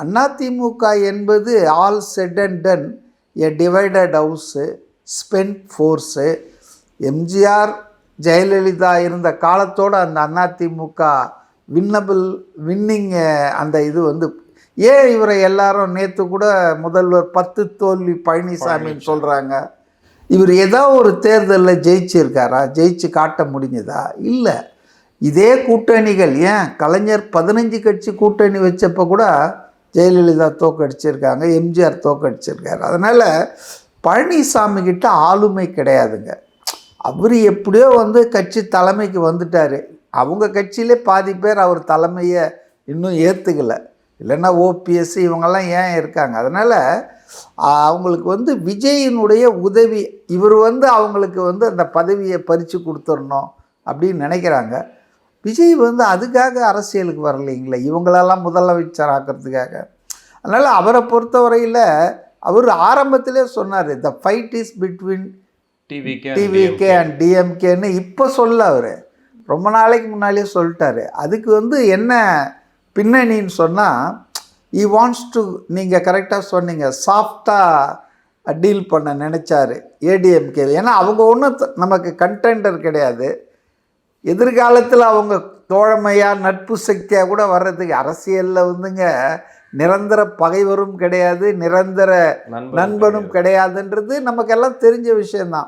அதிமுக என்பது all set and ton a divided house, spend force. MGR Jayalalithaa இருந்த காலத்தோடு அந்த அதிமுக வின்னிங் அந்த இது வந்து ஏன் இவரை எல்லாரும் நேற்று கூட முதல்வர் 10 தோல்வி பழனிசாமின்னு சொல்கிறாங்க. இவர் ஏதோ ஒரு தேர்தலில் ஜெயிச்சிருக்காரா? ஜெயிச்சு காட்ட முடிஞ்சதா? இல்லை. இதே கூட்டணிகள் ஏன் கலைஞர் 15 கட்சி கூட்டணி வச்சப்போ கூட ஜெயலலிதா தோக்கடிச்சிருக்காங்க, எம்ஜிஆர் தோக்கடிச்சிருக்காரு. அதனால் பழனிசாமி கிட்ட ஆளுமை கிடையாதுங்க. அவர் எப்படியோ வந்து கட்சி தலைமைக்கு வந்துட்டார். அவங்க கட்சியிலே பாதி பேர் அவர் தலைமையை இன்னும் ஏற்றுக்கலை. இல்லைன்னா ஓபிஎஸ் இவங்கெல்லாம் ஏன் இருக்காங்க. அதனால் அவங்களுக்கு வந்து விஜயினுடைய உதவி, இவர் வந்து அவங்களுக்கு வந்து அந்த பதவியை பறித்து கொடுத்துடணும் அப்படின்னு நினைக்கிறாங்க. விஜய் வந்து அதுக்காக அரசியலுக்கு வரலைங்களே, இவங்களெல்லாம் முதலமைச்சர் ஆக்கிறதுக்காக. அதனால் அவரை பொறுத்தவரையில் அவர் ஆரம்பத்திலே சொன்னார், the fight is between TVK and டிஎம்கேன்னு. இப்போ சொல்ல அவர் ரொம்ப நாளைக்கு முன்னாலே சொல்லிட்டாரு. அதுக்கு வந்து என்ன பின்னணின்னு சொன்னால், ஈ வாண்ட்ஸ் டு, நீங்கள் கரெக்டாக சொன்னீங்க, சாஃப்டாக டீல் பண்ண நினச்சாரு ஏடிஎம்கே. ஏன்னா அவங்க ஒன்றும் நமக்கு கண்டெண்டர் கிடையாது. எதிர்காலத்தில் அவங்க தோழமையாக நட்பு சக்தியாக கூட வர்றதுக்கு அரசியலில் வந்துங்க நிரந்தர பகைவரும் கிடையாது, நிரந்தர நண்பனும் கிடையாதுன்றது நமக்கெல்லாம் தெரிஞ்ச விஷயந்தான்.